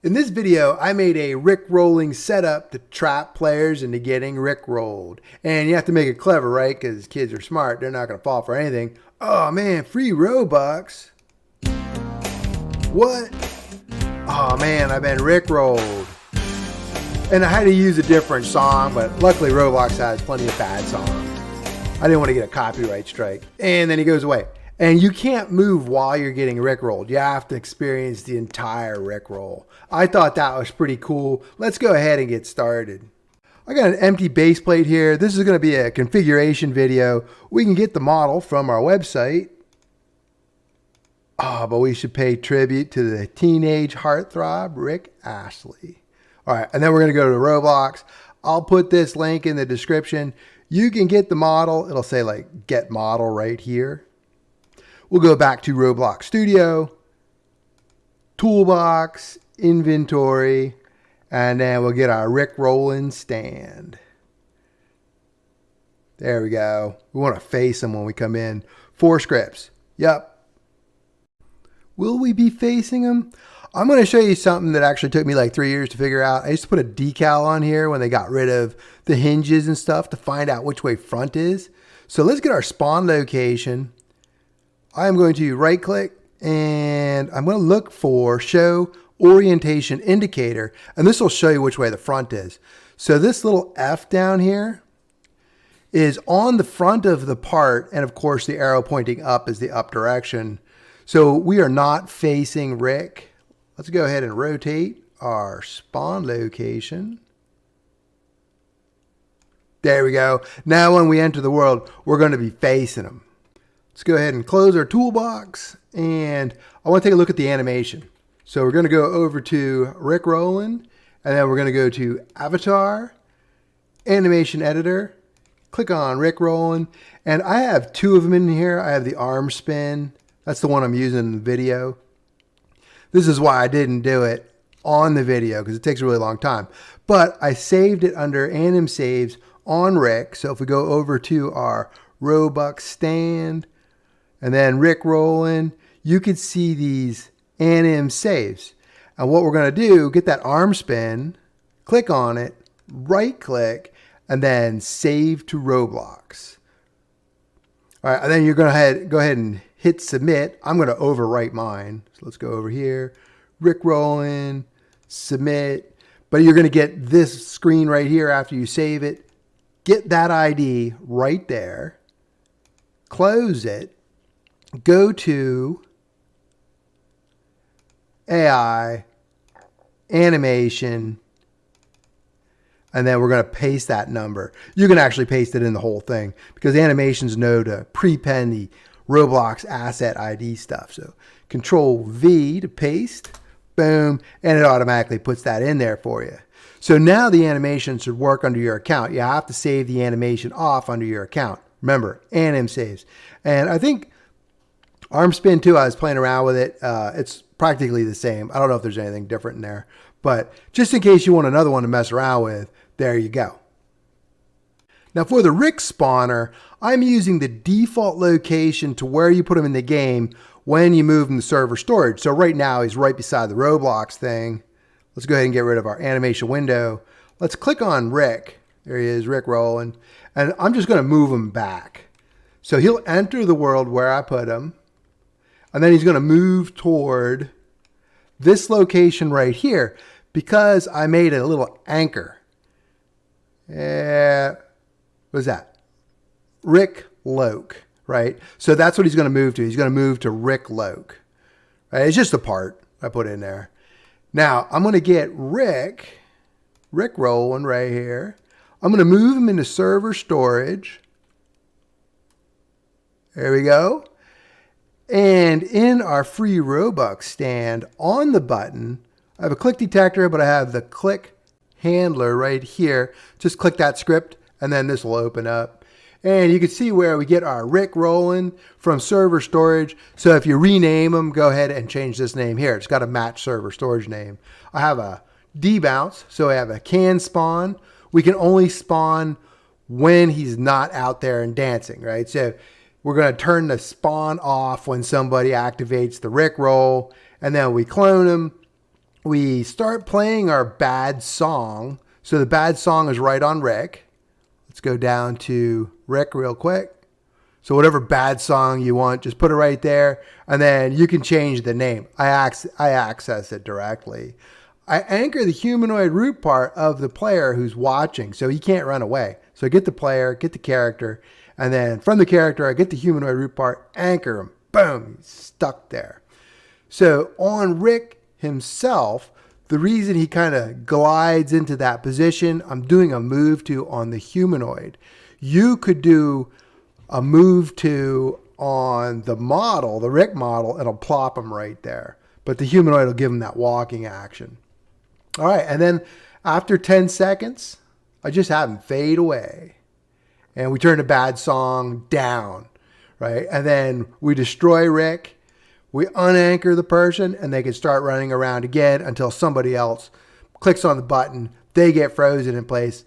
In this video, I made a Rick-rolling setup to trap players into getting Rick-rolled. And you have to make it clever, right? Because kids are smart. They're not going to fall for anything. Oh man, free Robux. What? Oh man, I've been Rick-rolled. And I had to use a different song, but luckily Roblox has plenty of bad songs. I didn't want to get a copyright strike. And then he goes away. And you can't move while you're getting Rickrolled. You have to experience the entire Rickroll. I thought that was pretty cool. Let's go ahead and get started. I got an empty base plate here. This is going to be a configuration video. We can get the model from our website. But we should pay tribute to the teenage heartthrob, Rick Astley. All right, and then we're going to go to Roblox. I'll put this link in the description. You can get the model. It'll say like get model right here. We'll go back to Roblox Studio, Toolbox, Inventory, and then we'll get our Rick Rollin' stand. There we go. We want to face them when we come in. 4 scripts. Yep. Will we be facing them? I'm going to show you something that actually took me like 3 years to figure out. I used to put a decal on here when they got rid of the hinges and stuff to find out which way front is. So let's get our spawn location. I'm going to right click and I'm going to look for show orientation indicator, and this will show you which way the front is. So this little F down here is on the front of the part, and of course the arrow pointing up is the up direction. So we are not facing Rick. Let's go ahead and rotate our spawn location. There we go. Now when we enter the world, we're going to be facing them. Let's go ahead and close our toolbox, and I want to take a look at the animation. So we're going to go over to Rick Rollin', and then we're going to go to Avatar, Animation Editor, click on Rick Rollin', and I have 2 of them in here. I have the arm spin. That's the one I'm using in the video. This is why I didn't do it on the video, because it takes a really long time. But I saved it under anim saves on Rick. So if we go over to our Robux stand, and then Rick Rollin', you can see these anim saves. And what we're going to do, get that arm spin, click on it, right click, and then save to Roblox. All right, and then you're going to go ahead and hit submit. I'm going to overwrite mine. So let's go over here, Rick Rollin', submit. But you're going to get this screen right here after you save it. Get that ID right there. Close it. Go to AI, animation, and then we're going to paste that number. You can actually paste it in the whole thing because animations know to prepend the Roblox asset ID stuff. So Control V to paste, boom, and it automatically puts that in there for you. So now the animation should work under your account. You have to save the animation off under your account. Remember, anim saves. And I think arm spin too, I was playing around with it. It's practically the same. I don't know if there's anything different in there, but just in case you want another one to mess around with, there you go. Now for the Rick spawner, I'm using the default location to where you put him in the game when you move him to server storage. So right now he's right beside the Roblox thing. Let's go ahead and get rid of our animation window. Let's click on Rick. There he is, Rick Rollin'. And I'm just going to move him back. So he'll enter the world where I put him. And then he's going to move toward this location right here because I made a little anchor. What is that? Rick Loke, right? So that's what he's going to move to. He's going to move to Rick Loke. Right? It's just a part I put in there. Now I'm going to get Rick Rollin' right here. I'm going to move him into server storage. There we go. And in our free Robux stand on the button, I have a click detector, but I have the click handler right here. Just click that script and then this will open up. And you can see where we get our Rick Rollin' from server storage. So if you rename them, go ahead and change this name here. It's got to match server storage name. I have a debounce, so I have a can spawn. We can only spawn when he's not out there and dancing, right? So we're going to turn the spawn off when somebody activates the Rick roll, and then we clone him. we start playing our bad song. So the bad song is right on Rick. Let's go down to Rick real quick. So whatever bad song you want, just put it right there. And then you can change the name. I access it directly. I anchor the humanoid root part of the player who's watching, so he can't run away. So I get the player, get the character, and then from the character, I get the humanoid root part, anchor him. Boom, he's stuck there. So on Rick himself, the reason he kind of glides into that position, I'm doing a move to on the humanoid. You could do a move to on the model, the Rick model, it'll plop him right there. But the humanoid will give him that walking action. All right, and then after 10 seconds, I just have him fade away. And we turn the bad song down, right? And then we destroy Rick. We unanchor the person, and they can start running around again until somebody else clicks on the button. They get frozen in place.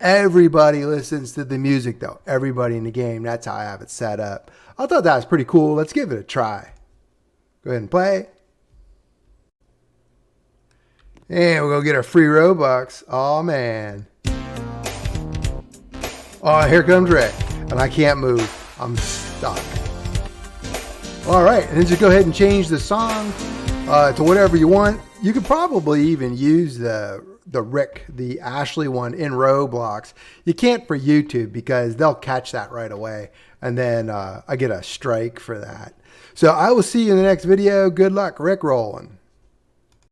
Everybody listens to the music, though. Everybody in the game. That's how I have it set up. I thought that was pretty cool. Let's give it a try. Go ahead and play. And we'll go get our free Robux. Oh, man. Oh, here comes Rick. And I can't move. I'm stuck. All right. And then just go ahead and change the song to whatever you want. You could probably even use the Rick, the Astley one in Roblox. You can't for YouTube because they'll catch that right away. And then I get a strike for that. So I will see you in the next video. Good luck Rick rolling.